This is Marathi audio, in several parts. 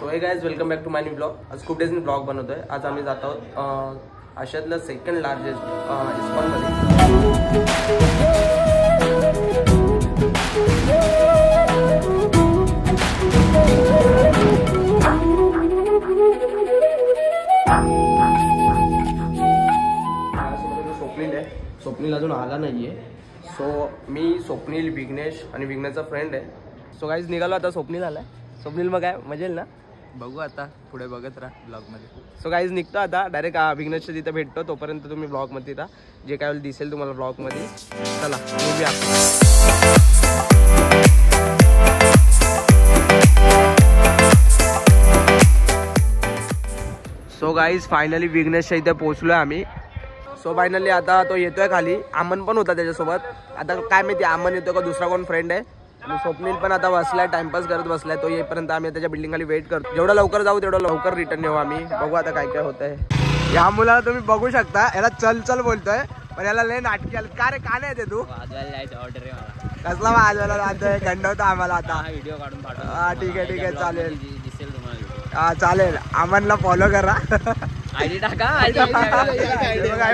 So hey guys welcome back to my new blog. आज खूप डेजनी ब्लॉग बनवतोय. आज आम्ही जात आहोत आशियातलं सेकंड लार्जेस्ट इस्कॉनमध्ये. स्वप्नील आहे. स्वप्नील अजून आला नाहीये. सो मी स्वप्नील, विघ्नेश आणि विघ्नेशचा फ्रेंड आहे. सो गाईज निघालो आता. स्वप्नील आलाय. स्वप्नील मग काय मजेल ना? बघू आता पुढे बघत राहा ब्लॉगमध्ये. सो गाईज निघतो आता डायरेक्ट विघ्नेशच्या तिथे भेटतो. तोपर्यंत तुम्ही ब्लॉगमध्ये राहा. जे काय दिसेल तुम्हाला ब्लॉगमध्ये. चला बघूया. सो गाईज फायनली विघ्नेशच्या इथे पोहोचलोय आम्ही. सो फायनली आता तो येतोय खाली. अमन पण होता त्याच्यासोबत. आता काय माहिती अमन येतोय का दुसरा कोण फ्रेंड आहे. आणि स्वप्नील पण आता बसलाय, टाइमपास करत बसलाय. तो येईपर्यंत आम्ही त्याच्या बिल्डिंग खाली वेट करतो. जेवढं लवकर जाऊ तेवढं लवकर रिटर्न येऊ आम्ही. बघू आता काय काय होतंय. या मुलाला तुम्ही बघू शकता. याला चल चल बोलतोय पण याला लय नाटकी आलं. का रे का नाही येते तू? ऑर्डर आहे मला. कसला वाजवायला जातोय? गंडवतो आम्हाला आता. व्हिडिओ काढून पाठव. हा ठीक आहे ठीक आहे चालेल. दिसेल तुम्हाला. हा चालेल. अमनला फॉलो करा. आयडी टाका.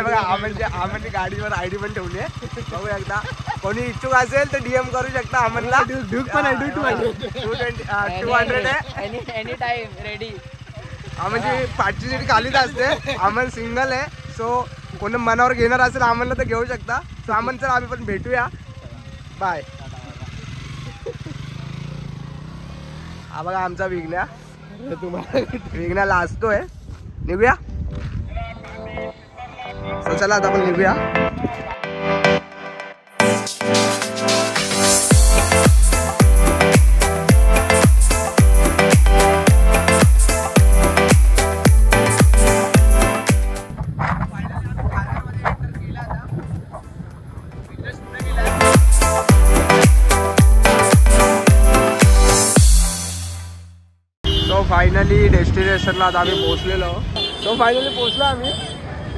बघा अमनची गाडीवर आयडी पण ठेवली आहे. बघू एकदा कोणी इच्छुक असेल तर डीएम करू शकता अमनला. ड्यूक पण आहे. 200 आहे. Any time ready. अमनची पाठची सीट खालीच असते. अमन सिंगल आहे. सो कोणी मनावर घेणार असेल अमनला तर घेऊ शकता. सो अमन चल आम्ही पण भेटूया. बाय. हा बघा आमचा विघ्न्या. विघ्न्याला असतोय. निघूया. सो चला आता आपण निघूया. फायनली डेस्टिनेशनला आता आम्ही पोहोचलेलो. सो फायनली पोहोचलो आम्ही.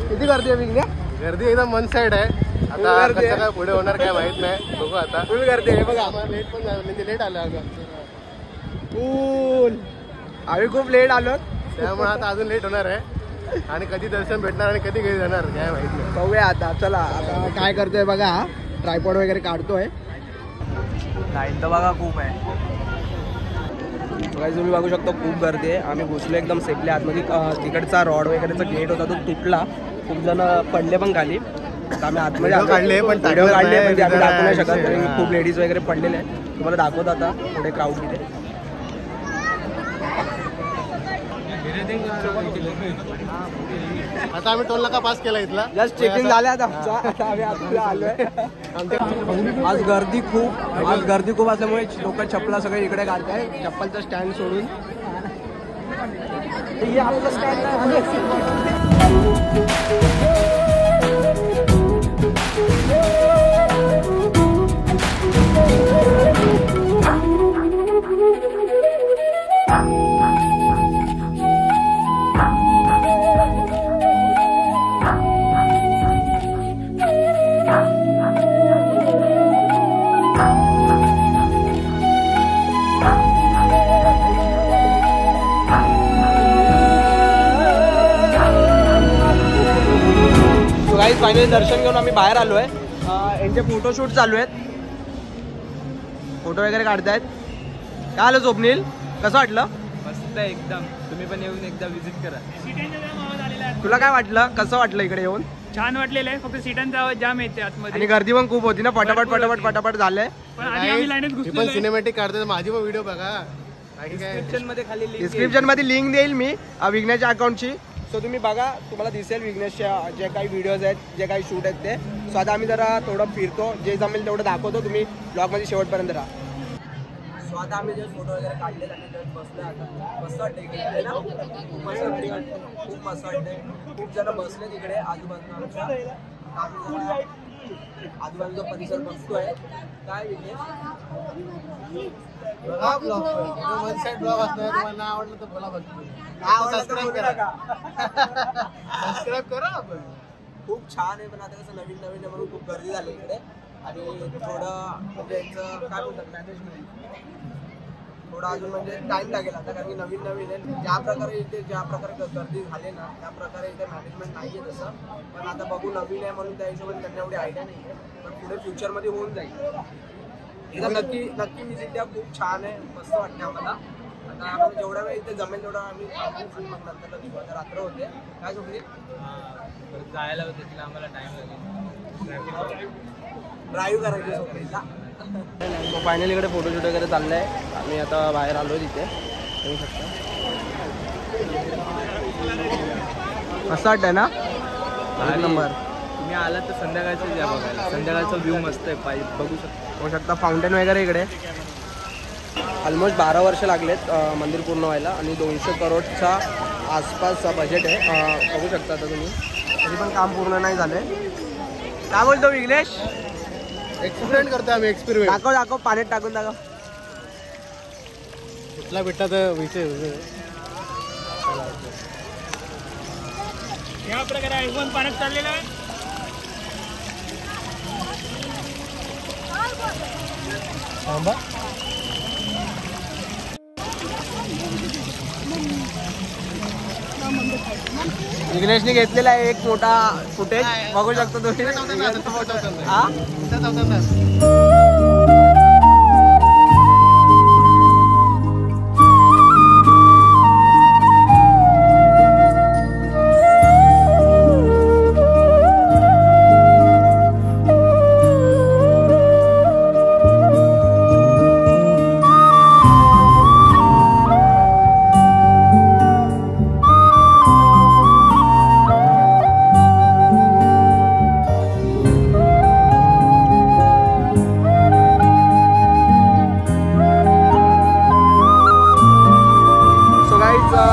किती गर्दी आहे विघ्न्या? गर्दी एकदम वन साइड आहे. आता कसं काय पुढे होणार काय माहित नाही. बघू आता. फुल गर्दी आहे बघा. लेट पण झालं म्हणजे लेट आलं फुल. आम्ही खूप लेट आलो त्यामुळे आता अजून लेट होणार आहे. आणि कधी दर्शन भेटणार आणि कधी घरी जाणार काय माहित नाही. बघूया आता. चला आता काय करतोय बघा. ट्रायपॉड वगैरे काढतोय. लाईन तर बघा खूप आहे. तुम्ही बघू शकता खूप गर्दी आहे. आम्ही घुसलो एकदम सेफली आतमध्ये. तिकडचा रॉड वगैरेचा गेट होता तो तुटला. खूप जण पडले पण खाली. आम्ही आतमध्ये काढले पण व्हिडिओ काढले म्हणजे आम्ही दाखवू नाही शकत. खूप लेडीज वगैरे पडलेले आहेत. तुम्हाला दाखवत आता पुढे क्राऊड तिथे. आता आम्ही टोल नाका पास केला इथला. जस्ट चेकिंग झाले आता आम्ही आतमध्ये आलोय. आज गर्दी खूप असल्यामुळे लोक चप्पला सगळे इकडे काढताय. चप्पलचा स्टँड सोडून हे आपलं स्टँड फायनली दर्शन घेऊन आम्ही बाहेर आलोय. यांचे फोटोशूट चालू आहेत. फोटो वगैरे काढतायत. काय आलं स्वप्नील? कसं वाटलं? मस्त एकदम. तुम्ही पण येऊन एकदा विजिट करा. तुला काय वाटलं? कसं वाटलं इकडे येऊन? छान वाटलेलं आहे. फक्त सीटांचा आवाज जाम येते आतमध्ये. आणि गर्दी पण खूप होती ना. पटापट झालंय. पण आधी आम्ही लाईनीत घुसलो. पण सिनेमॅटिक काढतो माझी पण व्हिडिओ बघा. डिस्क्रिप्शन मध्ये लिंक देईल मी विघ्नेशच्या अकाउंटची. सो तुम्ही बघा. तुम्हाला दिसेल विघ्नेशच्या जे काही व्हिडिओज आहेत, जे काही शूट आहेत ते. सो आता आम्ही जरा थोडं फिरतो. जे जमेल तेवढं दाखवतो. तुम्ही ब्लॉगमध्ये शेवटपर्यंत राहा. सो आता आम्ही जे फोटो वगैरे काढले आणि बसलो आता. मस्त वाटतं इकडे ना. खूप मस्त वाटते. खूप जण बसले तिकडे आजूबाजूला आमच्या. आजूबाजूचा परिसर बसतोय. काय विघ्नेश? वन साइड ब्लॉग असणार. तुम्हाला आवडलं तर बोला. बघतो सबस्क्राईब करा. आपण खूप छान आहे. पण आता कसं नवीन नवीन आहे म्हणून खूप गर्दी झाली इकडे. आणि थोडं म्हणजे यांचं काय बोलतात मॅनेजमेंट थोडा अजून म्हणजे टाइम लागेल आता, कारण की नवीन नवीन आहे. ज्या प्रकारे इथे ज्या प्रकारे गर्दी झाली ना त्या प्रकारे इथे मॅनेजमेंट नाही आहे तसं. पण आता बघू, नवीन आहे म्हणून त्या हिशोबाने त्यांना एवढी आयडिया नाही आहे. पण पुढे फ्युचरमध्ये होऊन जाईल. एकदा नक्की नक्की विजिट द्या. खूप छान आहे, मस्त वाटते आम्हाला. आता आपण जेवढा वेळ इथे जमेल तेवढा आम्ही मग नंतर निघू. आता रात्र होते काय झोपली जायला होते तिला, आम्हाला टाइम लागेल ड्राईव्ह करायची झोपलीला. फायनली इकडे फोटोशूट वगैरे चाललंय. आम्ही आता बाहेर आलोय तिथे येऊ शकता. असं वाटतंय ना एक नंबर. तुम्ही आलात तर संध्याकाळचं या बघायला. संध्याकाळचा व्ह्यू मस्त आहे, बघू शकता. होऊ शकता फाउंटेन वगैरे इकडे. ऑलमोस्ट 12 वर्ष लागलेत मंदिर पूर्ण व्हायला आणि 200 करोडच्या आसपासचा बजेट आहे. बघू शकता आता तुम्ही. तरी पण काम पूर्ण नाही झालंय. काय बोलतो विघ्नेश? एक्सपेरिमेंट करतो आम्ही, एक्सपेरिमेंट. दाखव दाखव, पाण्यात टाकून दाखव. कुठला भेटला तर विषय. या प्रकारे आयफोन पाण्यात चाललेला आहे. विघ्नेशने घेतलेला आहे एक मोठा फुटेज, बघू शकतो तुम्ही. हा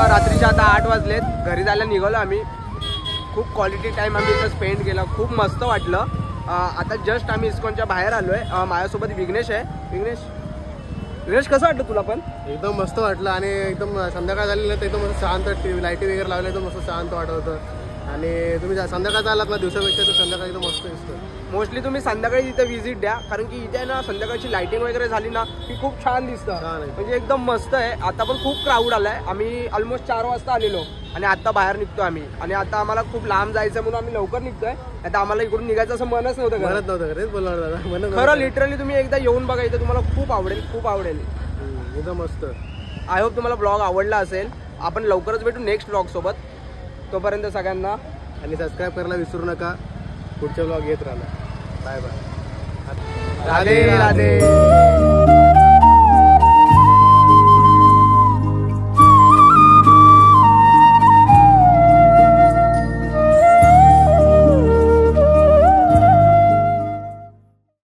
रात्रीच्या आता 8 वाजलेत. घरी जायला निघालो आम्ही. खूप क्वालिटी टाईम आम्ही इथं स्पेंड केला. खूप मस्त वाटलं. आता जस्ट आम्ही इस्कॉनच्या बाहेर आलोय. माझ्यासोबत विघ्नेश आहे. विघ्नेश कसं वाटलं तुला? पण एकदम मस्त वाटलं आणि एकदम संध्याकाळ झाली ना तर एकदम मस्त शांत. लाईटी वगैरे लावल्या तर मस्त शांत वाटत होतं. आणि तुम्ही संध्याकाळचा आलात ना दिवसापेक्षा तर संध्याकाळी एकदम मस्त दिसतं. मोस्टली तुम्ही संध्याकाळी इथे व्हिजिट द्या, कारण की इथे ना संध्याकाळची लाइटिंग वगैरे झाली ना की खूप छान दिसतं. म्हणजे एकदम मस्त आहे. आता पण खूप क्राऊड आलाय. आम्ही ऑलमोस्ट 4 वाजता आलेलो आणि आता बाहेर निघतो आम्ही. आणि आता आम्हाला खूप लांब जायचं म्हणून आम्ही लवकर निघतोय. आता आम्हाला इकडून निघायचं असं मनच नव्हतं. म्हणत नव्हतं खरेच बोलणार दादा. खरं लिटरली तुम्ही एकदा येऊन बघा, इथे तुम्हाला खूप आवडेल, खूप आवडेल. एकदम मस्त. आय होप तुम्हाला ब्लॉग आवडला असेल. आपण लवकरच भेटू नेक्स्ट ब्लॉग सोबत. तोपर्यंत सगळ्यांना आणि सबस्क्राईब करायला विसरू नका. पुढचे ब्लॉग येत राहणार. Bye bye. राधे राधे.